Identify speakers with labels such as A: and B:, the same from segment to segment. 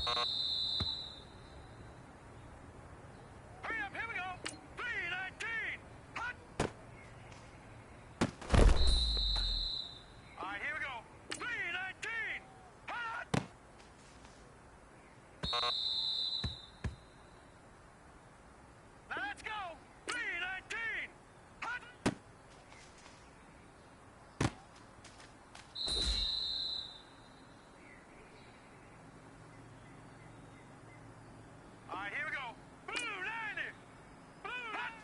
A: Hurry up, here we go. 319. Hot. All right, here we go. 319. Hot. Now let's go. 319. Hot. All right, here we go. Blue 90. Blue 90.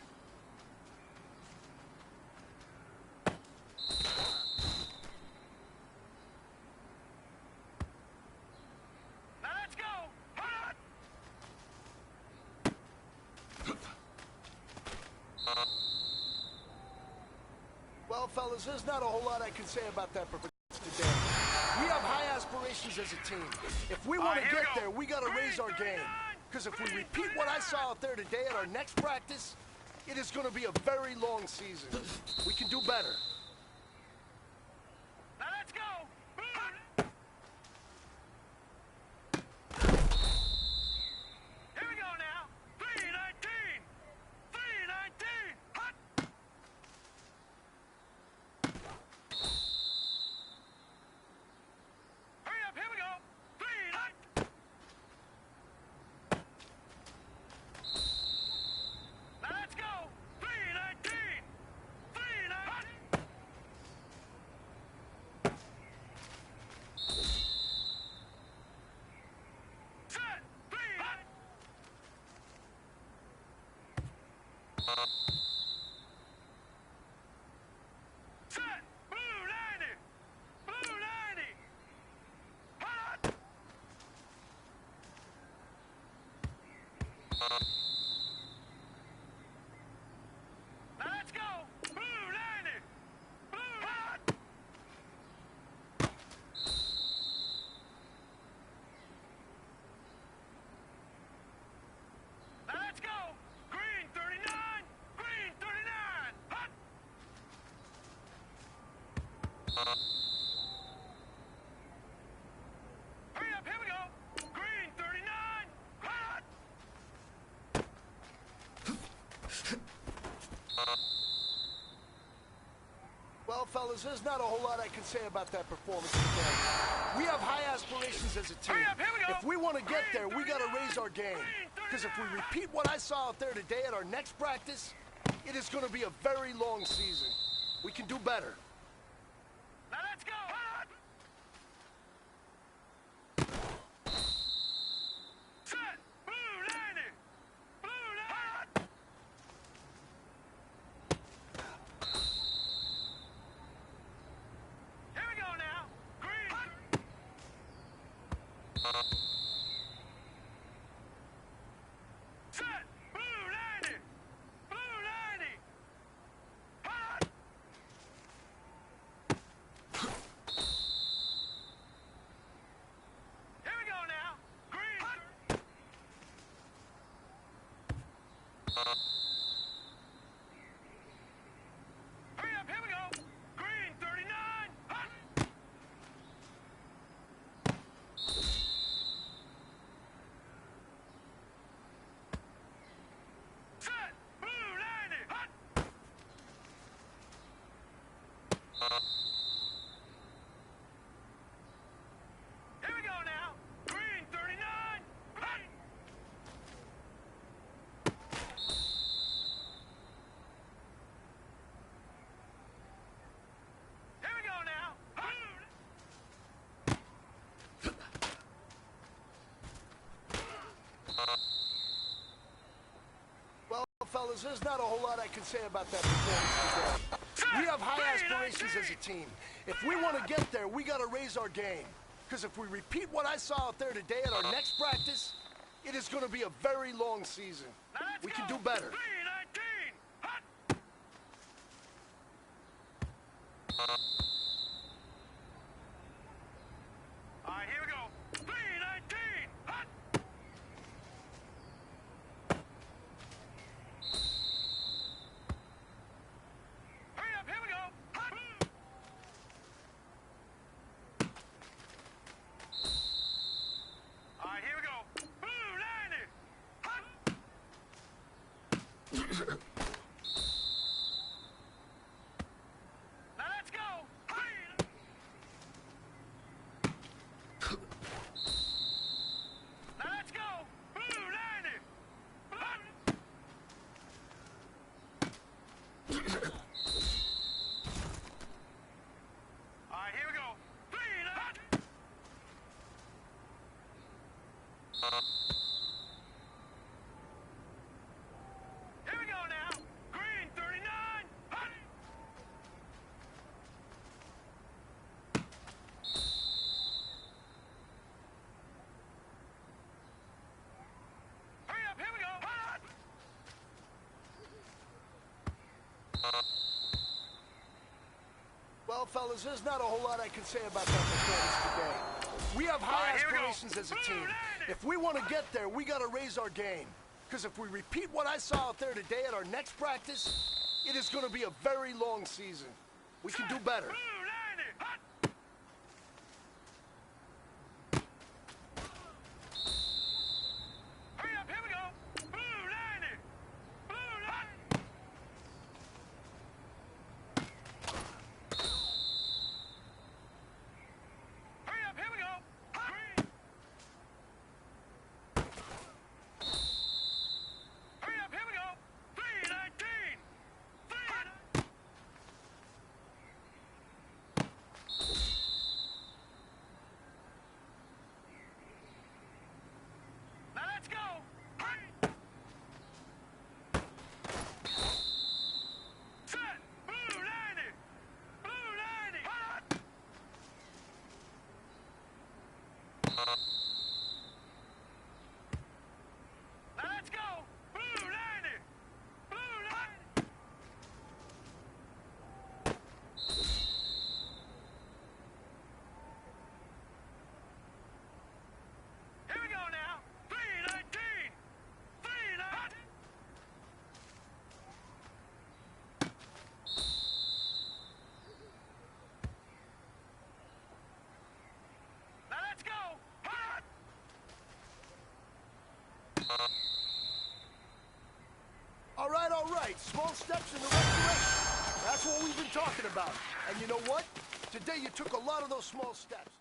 A: Now let's go. Hot.
B: Well, fellas, there's not a whole lot I can say about that performance today. We have high aspirations as a team. If we want to
A: here we
B: get
A: go.
B: there, we got to raise our game. Because if we repeat what I saw out there today at our next practice, it is going to be a very long season. We can do better.
A: Now let's go. Blue. Here we go now. 319. 319. Hot. Hurry up, here we go. 319. Now let's go. 319. 319. Set. 319. Set. Blue 90. Blue 90. Hot. Now let's go. Blue 90. Blue hot. Now let's go. Green 39. Green 39. Hot. Hurry up, here we go. Green 39. Hot.
B: Well, fellas, there's not a whole lot I can say about that performance today. We have high aspirations as a team.
A: Hurry up, here we go.
B: If we want to get there, we got to
A: 39.
B: raise our game. Because if we repeat what I saw out there today at our next practice, it is going to be a very long season. We can do better.
A: Now let's go. Hot. Set. Blue 90. Blue 90. Hot. Here we go now. Green. Hot. Set. Blue 90. Blue 90. Hot. Here we go now. Green. Hot. Hurry up, here we go. Green 39. Hot. Set. Blue 90. Hot. Here we go now. Green 39. Hot. Here we go now. Hot.
B: Well, fellas, there's not a whole lot I can say about that performance today. We have high aspirations as a team. If we want to get there, we got to raise our game. Because if we repeat what I saw out there today at our next practice, it is going to be a very long season.
A: Now let's
B: We
A: go.
B: can do better.
A: 319. Hot. All right, here we go. 319. Hot. Hurry up, here we go. Hot. All right, here we go. Now let's go. Now let's go. Blue, line it. All right, here we go. Green, here we go now. Green 39. Hurry up, here we go.
B: Well, fellas, there's not a whole lot I can say about that performance today. We have high
A: Here we go.
B: aspirations as a team. If we want to get there, we got to raise our game. Because if we repeat what I saw out there today at our next practice, it is going to be a very long season. We can do better.
A: Blue, line it. Hurry up, here we go. Blue, line it. Blue, line it. Hurry up, here we go. Green. Hurry up, here we go. 319. 319. Now let's go. Set. Blue, line it. Blue, line it. Now let's go. Blue, line it. Blue, line it. Here we go now. 319. 319. Now let's go.
B: All right. Small steps in the right direction. That's what we've been talking about. And you know what? Today you took a lot of those small steps.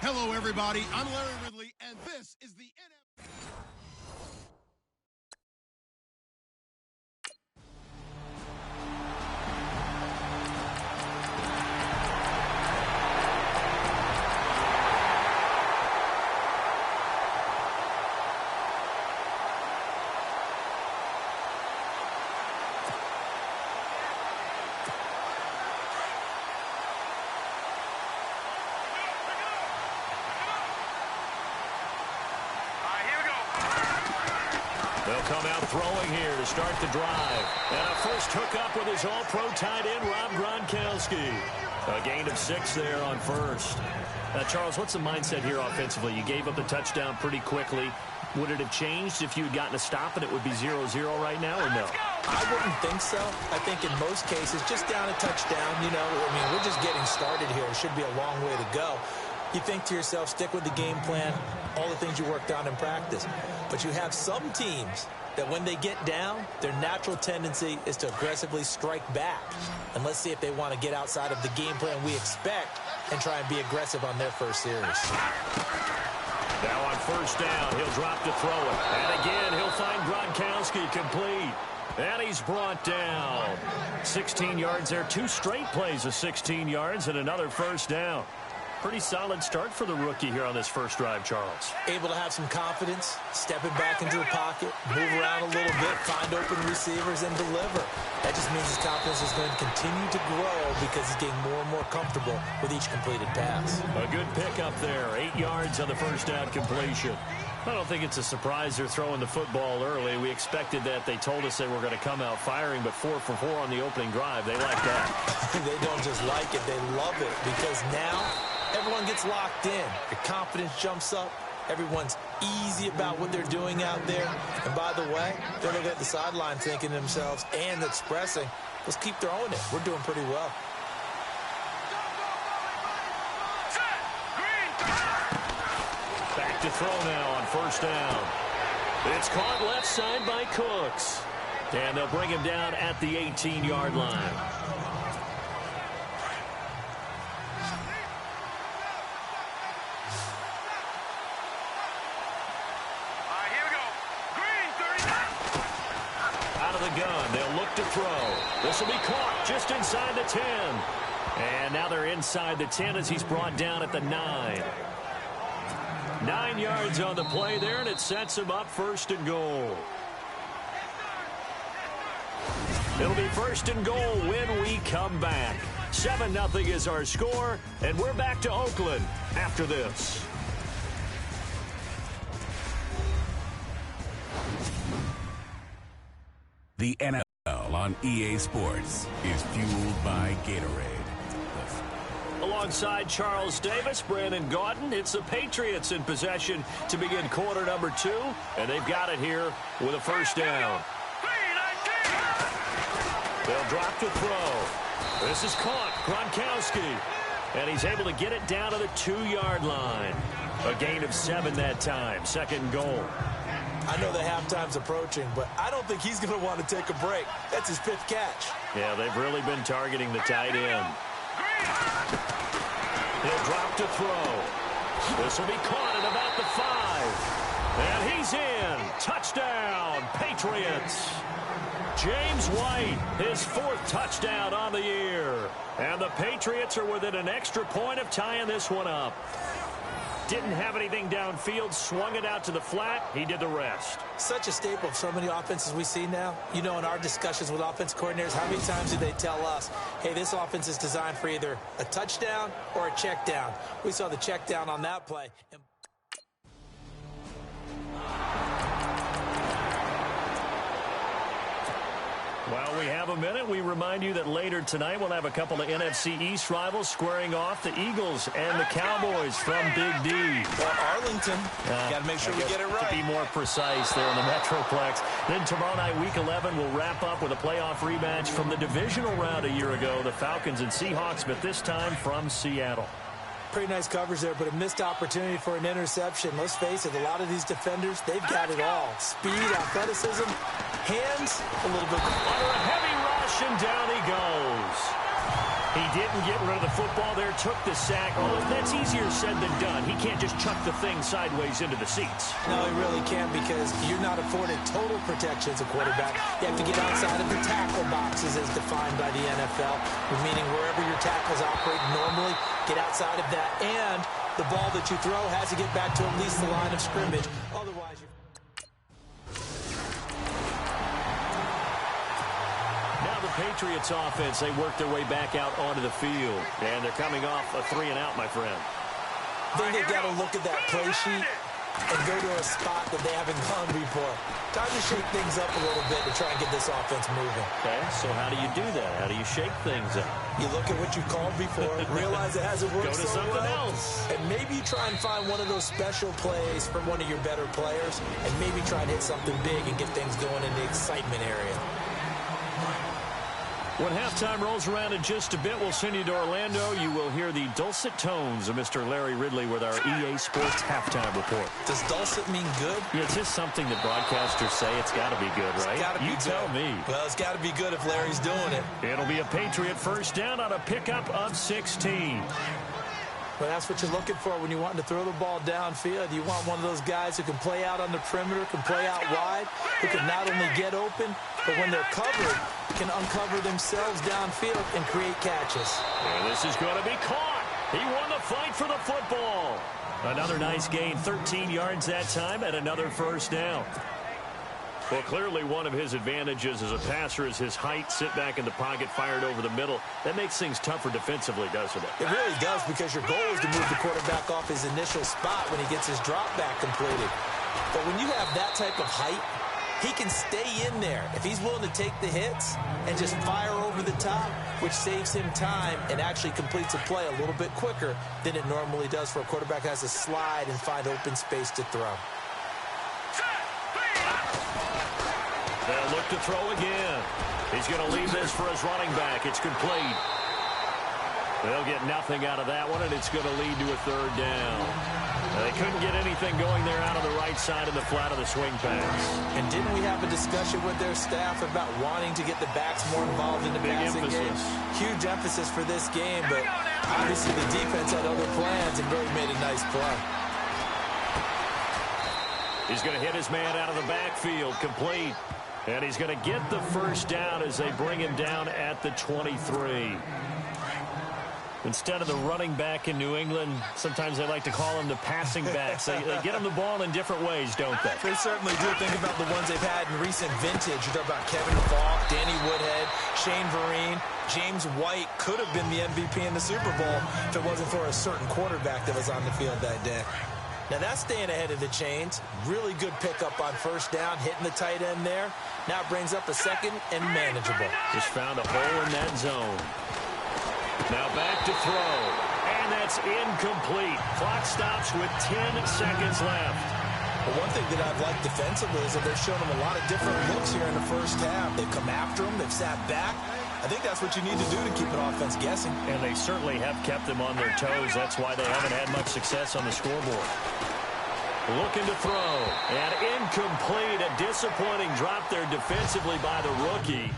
C: Hello, everybody. I'm Larry Ridley, and this is the NFL.
D: They'll come out throwing here to start the drive. And a first hookup with his all-pro tight end, Rob Gronkowski. A gain of 6 there on first. Charles, what's the mindset here offensively? You gave up the touchdown pretty quickly. Would it have changed if you had gotten a stop and it would be 0-0 right now, or no?
E: I wouldn't think so. I think in most cases, just down a touchdown, you know, I mean, we're just getting started here. It should be a long way to go. You think to yourself, stick with the game plan, all the things you worked on in practice. But you have some teams that when they get down, their natural tendency is to aggressively strike back. And let's see if they want to get outside of the game plan we expect and try and be aggressive on their first series.
D: Now on first down, he'll drop to throw it. And again, he'll find Gronkowski complete. And he's brought down. 16 yards there. 2 straight plays of 16 yards and another first down. Pretty solid start for the rookie here on this first drive, Charles.
E: Able to have some confidence, stepping back into the pocket, move around a little bit, find open receivers, and deliver. That just means his confidence is going to continue to grow because he's getting more and more comfortable with each completed pass.
D: A good pickup there. 8 yards on the first down completion. I don't think it's a surprise they're throwing the football early. We expected that. They told us they were going to come out firing, but 4 for 4 on the opening drive. They like that.
E: They don't just like it, they love it, because now everyone gets locked in. Your confidence jumps up. Everyone's easy about what they're doing out there. And by the way, they're looking at the sideline thinking to themselves and expressing, let's keep throwing it. We're doing pretty well.
D: Back to throw now on first down. It's caught left side by Cooks. And they'll bring him down at the 18-yard line. Gun. They'll look to throw. This will be caught just inside the 10. And now they're inside the 10 as he's brought down at the 9. 9 yards on the play there, and it sets him up first and goal. It'll be first and goal when we come back. 7-0 is our score, and we're back to Oakland after this.
F: The NFL on EA Sports is fueled by Gatorade.
D: Alongside Charles Davis, Brandon Gaudin, it's the Patriots in possession to begin quarter number 2, and they've got it here with a first down. They'll drop to throw. This is caught, Gronkowski, and he's able to get it down to the 2-yard line. A gain of 7 that time, second and goal.
E: I know the halftime's approaching, but I don't think he's going to want to take a break. That's his 5th catch.
D: Yeah, they've really been targeting the tight end. He'll drop to throw. This will be caught at about the 5. And he's in. Touchdown, Patriots. James White, his 4th touchdown on the year. And the Patriots are within an extra point of tying this one up. Didn't have anything downfield, swung it out to the flat. He did the rest.
E: Such a staple of so many offenses we see now. You know, in our discussions with offense coordinators, how many times do they tell us, hey, this offense is designed for either a touchdown or a check down. We saw the check down on that play.
D: While we have a minute, we remind you that later tonight we'll have a couple of NFC East rivals squaring off, the Eagles and the Cowboys from Big D.
E: Well, Arlington, got to make sure we get it right.
D: To be more precise there in the Metroplex. Then tomorrow night, Week 11, we'll wrap up with a playoff rematch from the divisional round a year ago, the Falcons and Seahawks, but this time from Seattle.
E: Pretty nice coverage there, but a missed opportunity for an interception. Let's face it, a lot of these defenders, they've got it all. Speed, athleticism, hands, a little bit.
D: Under a heavy rush, and down he goes. He didn't get rid of the football there, took the sack. Although that's easier said than done. He can't just chuck the thing sideways into the seats.
E: No, he really can't, because you're not afforded total protection as a quarterback. You have to get outside of the tackle boxes as defined by the NFL, meaning wherever your tackles operate normally, get outside of that. And the ball that you throw has to get back to at least the line of scrimmage. Otherwise, you're...
D: Now the Patriots offense, they work their way back out onto the field. And they're coming off a 3-and-out, my friend.
E: I think they've got to look at that play sheet and go to a spot that they haven't gone before. Time to shake things up a little bit to try and get this offense moving.
D: Okay, so how do you do that? How do you shake things up?
E: You look at what you called before, realize it hasn't worked
D: Go to
E: so
D: something
E: well,
D: else.
E: and maybe try and find one of those special plays from one of your better players, and maybe try and hit something big and get things going in the excitement area.
D: When halftime rolls around in just a bit, we'll send you to Orlando. You will hear the dulcet tones of Mr. Larry Ridley with our EA Sports halftime report.
E: Does dulcet mean good?
D: Yeah, it's just something that broadcasters say. It's got to be good, right?
E: It's gotta be
D: you
E: good.
D: tell me.
E: Well, it's got to be good if Larry's doing it.
D: It'll be a Patriot first down on a pickup of 16.
E: But that's what you're looking for when you want to throw the ball downfield. You want one of those guys who can play out on the perimeter, can play out wide, who can not only get open, but when they're covered, can uncover themselves downfield and create catches.
D: And this is going to be caught. He won the fight for the football. Another nice gain, 13 yards that time, and another first down. Well, clearly one of his advantages as a passer is his height, sit back in the pocket, fired over the middle. That makes things tougher defensively, doesn't it?
E: It really does, because your goal is to move the quarterback off his initial spot when he gets his drop back completed. But when you have that type of height, he can stay in there if he's willing to take the hits and just fire over the top, which saves him time and actually completes a play a little bit quicker than it normally does for a quarterback who has to slide and find open space to throw.
D: They'll look to throw again. He's going to leave this for his running back. It's complete. They'll get nothing out of that one, and it's going to lead to a third down. They couldn't get anything going there out on the right side of the flat of the swing pass.
E: And didn't we have a discussion with their staff about wanting to get the backs more involved in the passing game? Huge emphasis for this game, but obviously the defense had other plans and really made a nice play.
D: He's going to hit his man out of the backfield, complete. And he's going to get the first down as they bring him down at the 23. Instead of the running back in New England, sometimes they like to call them the passing backs. They get them the ball in different ways, don't they?
E: They certainly do. Think about the ones they've had in recent vintage. You talk about Kevin Falk, Danny Woodhead, Shane Vereen, James White could have been the MVP in the Super Bowl if it wasn't for a certain quarterback that was on the field that day. Now that's staying ahead of the chains. Really good pickup on first down, hitting the tight end there. Now it brings up a second and manageable.
D: Just found a hole in that zone. Now back to throw. And that's incomplete. Clock stops with 10 seconds left.
E: Well, one thing that I've liked defensively is that they've shown him a lot of different looks here in the first half. They've come after him. They've sat back. I think that's what you need to do to keep an offense guessing.
D: And they certainly have kept them on their toes. That's why they haven't had much success on the scoreboard. Looking to throw. And incomplete. A disappointing drop there defensively by the rookie.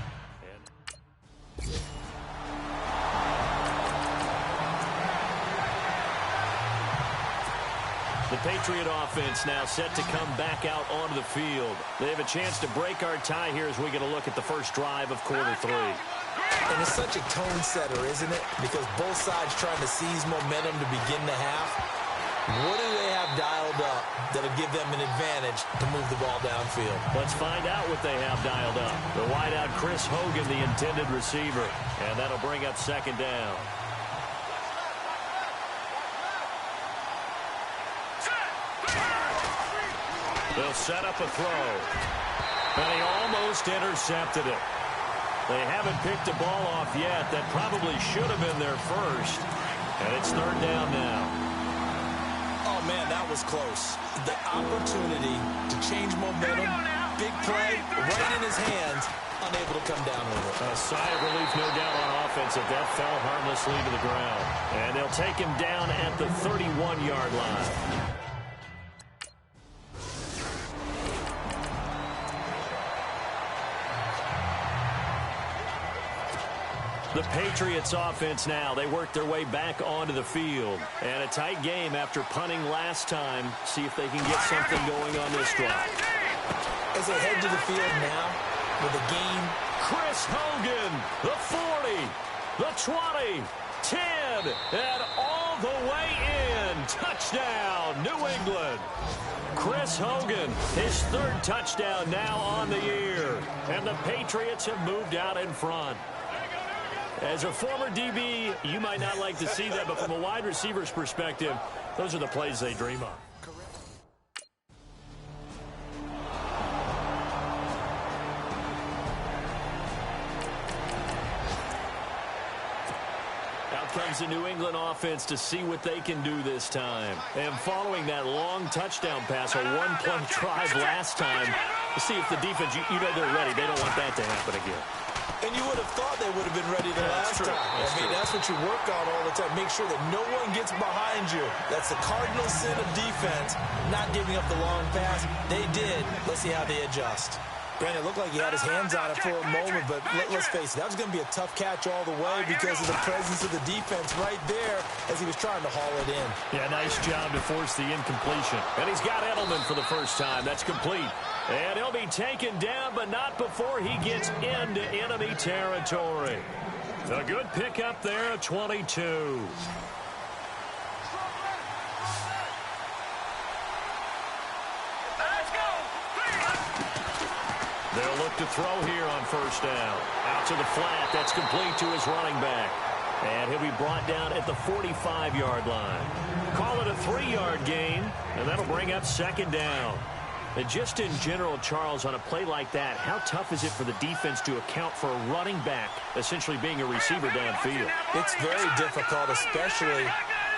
D: The Patriot offense now set to come back out onto the field. They have a chance to break our tie here as we get a look at the first drive of quarter three.
E: And it's such a tone setter, isn't it? Because both sides trying to seize momentum to begin the half. What do they have dialed up that'll give them an advantage to move the ball downfield?
D: Let's find out what they have dialed up. The wideout Chris Hogan, the intended receiver. And that'll bring up second down. They'll set up a throw. And he almost intercepted it. They haven't picked a ball off yet. That probably should have been their first. And it's third down now.
E: Oh, man, that was close. The opportunity to change momentum, big play, right in his hands, unable to come down with it.
D: A sigh of relief, no doubt, on offense if that fell harmlessly to the ground. And they'll take him down at the 31-yard line. The Patriots offense now. They work their way back onto the field. And a tight game after punting last time. See if they can get something going on this drive.
E: As they head to the field now with a game.
D: Chris Hogan, the 40, the 20, 10, and all the way in. Touchdown, New England. Chris Hogan, his third touchdown now on the year. And the Patriots have moved out in front. As a former DB, you might not like to see that, but from a wide receiver's perspective, those are the plays they dream of. Out comes the New England offense to see what they can do this time. And following that long touchdown pass, a one-play drive last time, to see if the defense, you know they're ready. They don't want that to happen again.
E: And you would have thought they would have been ready the last time. That's what you work on all the time. Make sure that no one gets behind you. That's the cardinal sin of defense, not giving up the long pass. They did. Let's see how they adjust. Brandon, it looked like he had his hands on it for a moment, but let's face it, that was going to be a tough catch all the way because of the presence of the defense right there as he was trying to haul it in.
D: Yeah, nice job to force the incompletion. And he's got Edelman for the first time. That's complete. And he'll be taken down, but not before he gets into enemy territory. A good pickup there, 22. They'll look to throw here on first down. Out to the flat. That's complete to his running back. And he'll be brought down at the 45-yard line. Call it a 3-yard gain, and that'll bring up second down. And just in general, Charles, on a play like that, how tough is it for the defense to account for a running back essentially being a receiver downfield?
E: It's very difficult, especially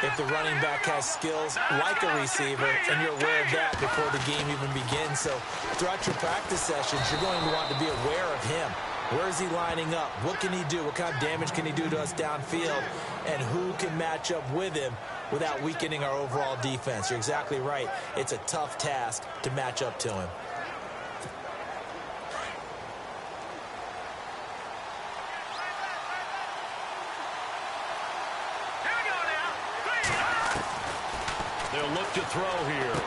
E: if the running back has skills like a receiver, and you're aware of that before the game even begins. So throughout your practice sessions, you're going to want to be aware of him. Where is he lining up? What can he do? What kind of damage can he do to us downfield? And who can match up with him without weakening our overall defense? You're exactly right. It's a tough task to match up to him.
D: They'll look to throw here.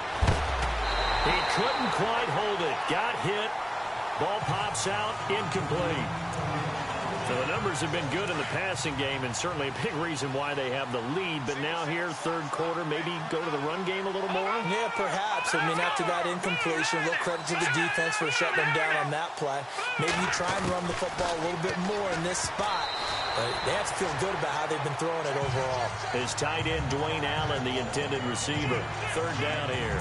D: He couldn't quite hold it. Got hit. Ball pops out. Incomplete. So the numbers have been good in the passing game, and certainly a big reason why they have the lead. But now here, third quarter, maybe go to the run game a little more?
E: Yeah, perhaps. I mean, after that incompletion, a little credit to the defense for shutting them down on that play. Maybe you try and run the football a little bit more in this spot. But they have to feel good about how they've been throwing it overall.
D: His tight end, Dwayne Allen, the intended receiver. Third down here.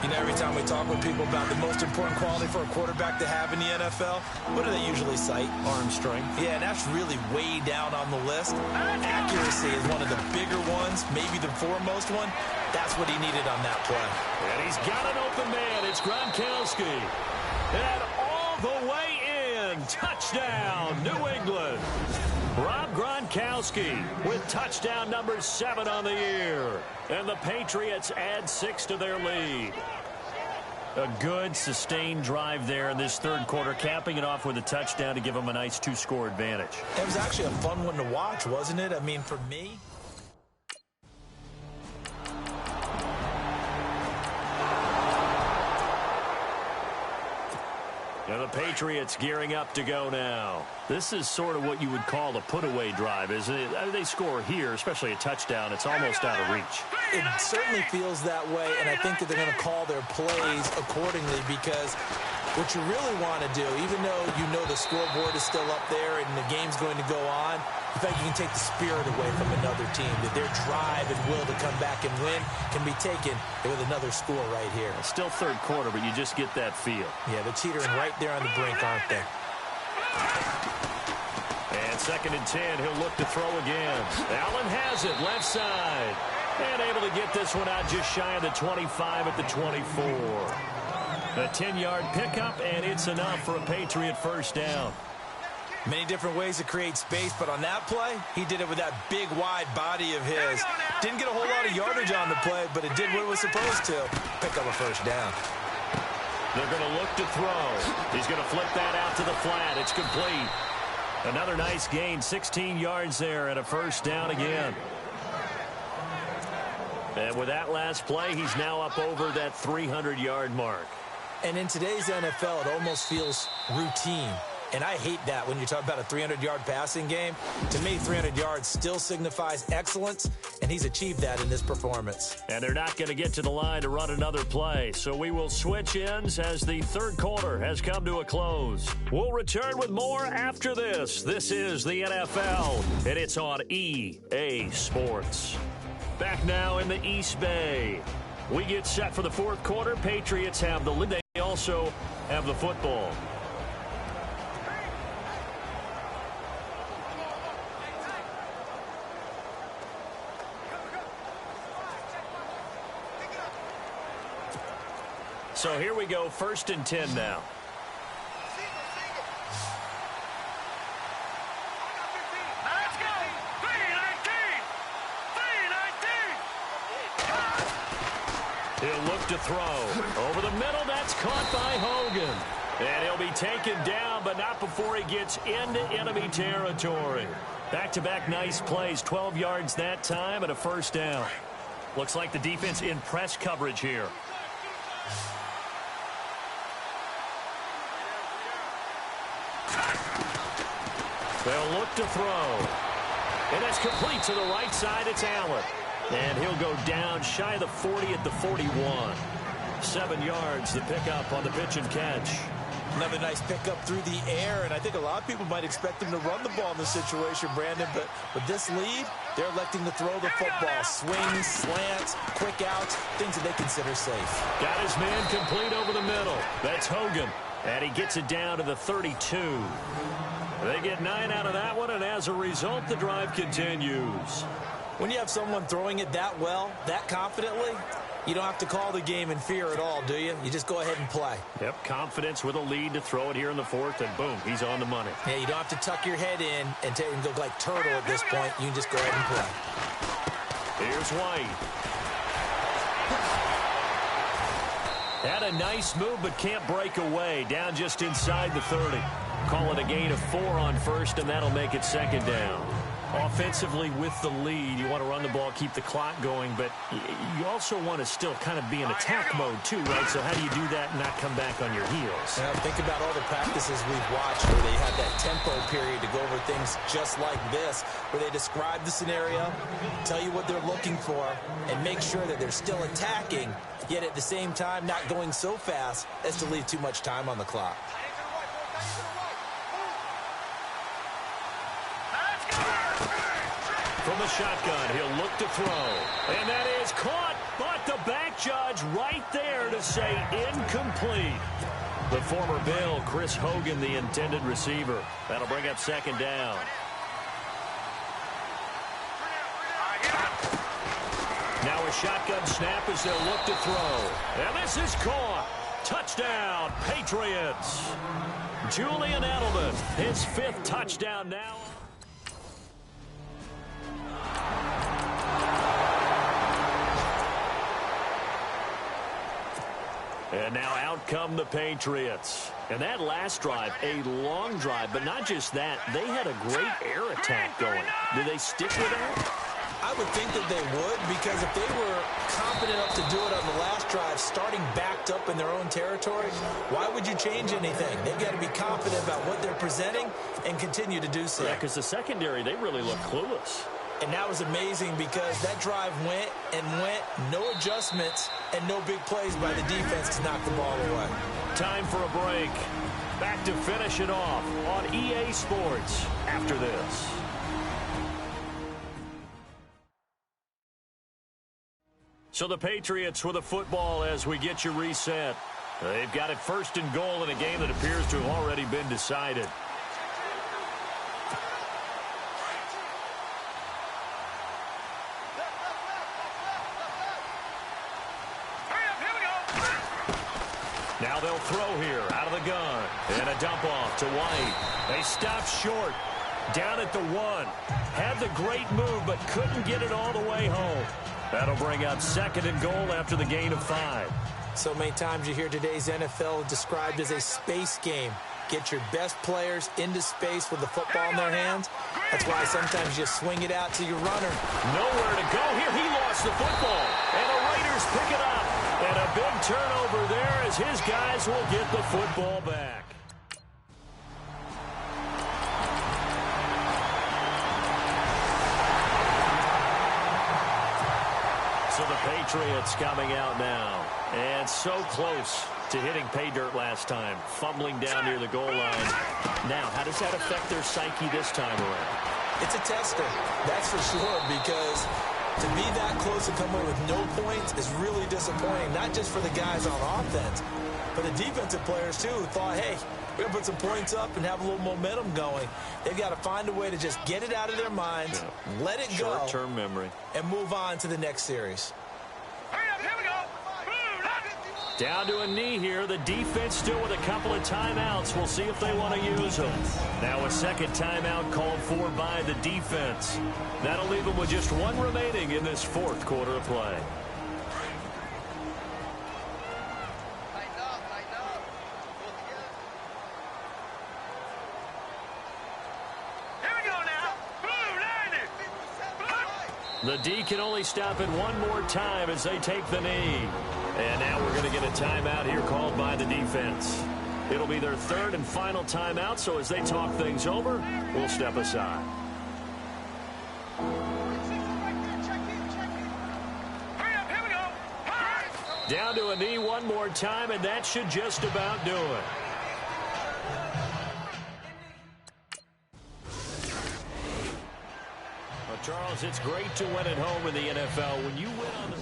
E: You know, every time we talk with people about the most important quality for a quarterback to have in the NFL, what do they usually cite?
D: Arm strength.
E: Yeah, and that's really way down on the list. Accuracy is one of the bigger ones, maybe the foremost one. That's what he needed on that play.
D: And he's got an open man. It's Gronkowski. And all the way in. Touchdown, New England. Rob Gronkowski with touchdown number 7 on the year. And the Patriots add 6 to their lead. A good, sustained drive there in this third quarter, capping it off with a touchdown to give them a nice 2-score advantage.
E: It was actually a fun one to watch, wasn't it? I mean, for me...
D: And the Patriots gearing up to go now. This is sort of what you would call a put-away drive, isn't it? They score here, especially a touchdown. It's almost out of reach.
E: It certainly feels that way, and I think that they're going to call their plays accordingly because what you really want to do, even though you know the scoreboard is still up there and the game's going to go on, in fact, you can take the spirit away from another team, that their drive and will to come back and win can be taken with another score right here.
D: Still third quarter, but you just get that feel.
E: Yeah, they're teetering right there on the brink, aren't they?
D: And 2nd and 10, he'll look to throw again. Allen has it, left side. And able to get this one out just shy of the 25 at the 24. A 10-yard pickup, and it's enough for a Patriot first down.
E: Many different ways to create space, but on that play, he did it with that big, wide body of his. Didn't get a whole lot of yardage on the play, but it did what it was supposed to. Pick up a first down.
D: They're going to look to throw. He's going to flip that out to the flat. It's complete. Another nice gain, 16 yards there and a first down again. And with that last play, he's now up over that 300-yard mark.
E: And in today's NFL, it almost feels routine. And I hate that when you talk about a 300-yard passing game. To me, 300 yards still signifies excellence, and he's achieved that in this performance.
D: And they're not going to get to the line to run another play, so we will switch ends as the third quarter has come to a close. We'll return with more after this. This is the NFL, and it's on EA Sports. Back now in the East Bay. We get set for the fourth quarter. Patriots have the lead. They also have the football. So here we go, 1st and 10 now.
A: Let's go! 319! 319!
D: He'll look to throw. Over the middle, that's caught by Hogan. And he'll be taken down, but not before he gets into enemy territory. Back-to-back nice plays, 12 yards that time and a first down. Looks like the defense in press coverage here. They'll look to throw. And that's complete to the right side. It's Allen. And he'll go down shy of the 40 at the 41. 7 yards the pickup on the pitch and catch.
E: Another nice pickup through the air, and I think a lot of people might expect him to run the ball in this situation, Brandon, but with this lead, they're electing to throw the football. Swings, slants, quick outs, things that they consider safe.
D: Got his man complete over the middle. That's Hogan. And he gets it down to the 32. They get 9 out of that one, and as a result, the drive continues.
E: When you have someone throwing it that well, that confidently, you don't have to call the game in fear at all, do you? You just go ahead and play.
D: Yep, confidence with a lead to throw it here in the fourth, and boom, he's on the money.
E: Yeah, you don't have to tuck your head in and go like turtle at this point. You can just go ahead and play.
D: Here's White. Had a nice move, but can't break away. Down just inside the 30. Call it a gain of 4 on first, and that'll make it second down. Offensively with the lead, you want to run the ball, keep the clock going, but you also want to still kind of be in attack mode too, right? So how do you do that and not come back on your heels?
E: Now, think about all the practices we've watched where they have that tempo period to go over things just like this, where they describe the scenario, tell you what they're looking for, and make sure that they're still attacking, yet at the same time not going so fast as to leave too much time on the clock.
D: From the shotgun, he'll look to throw. And that is caught, but the back judge right there to say incomplete. The former Bill, Chris Hogan, the intended receiver. That'll bring up second down. Now a shotgun snap as they'll look to throw. And this is caught. Touchdown, Patriots. Julian Edelman, his 5th touchdown now. And now out come the Patriots. And that last drive, a long drive, but not just that. They had a great air attack going. Do they stick with that?
E: I would think that they would, because if they were confident enough to do it on the last drive, starting backed up in their own territory, why would you change anything? They've got to be confident about what they're presenting and continue to do so.
D: Yeah, because the secondary, they really look clueless.
E: And that was amazing because that drive went and went, no adjustments, and no big plays by the defense to knock the ball away.
D: Time for a break. Back to finish it off on EA Sports after this. So the Patriots with the football as we get you reset. They've got it 1st and goal in a game that appears to have already been decided. Now they'll throw here out of the gun. And a dump off to White. They stop short. Down at the 1. Had the great move, but couldn't get it all the way home. That'll bring up 2nd and goal after the gain of 5.
E: So many times you hear today's NFL described as a space game. get your best players into space with the football in their hands. That's why sometimes you swing it out to your runner.
D: Nowhere to go here. He lost the football. And the Raiders pick it up. And a big turnover there as his guys will get the football back. So the Patriots coming out now. And so close to hitting pay dirt last time. Fumbling down near the goal line. Now, how does that affect their psyche this time around?
E: It's a tester, that's for sure, because to be that close to come away with no points is really disappointing, not just for the guys on offense, but the defensive players, too, who thought, hey, we're going to put some points up and have a little momentum going. They've got to find a way to just get it out of their minds, let it go,
D: short-term memory,
E: and move on to the next series.
A: Here we go.
D: Down to a knee here. The defense still with a couple of timeouts. We'll see if they want to use them. Now a second timeout called for by the defense. That'll leave them with just one remaining in this fourth quarter of play. The D can only stop it one more time as they take the knee. And now we're going to get a timeout here called by the defense. It'll be their third and final timeout, so as they talk things over, we'll step aside. Down to a knee one more time, and that should just about do it. Charles, it's great to win at home in the NFL. When you win on the...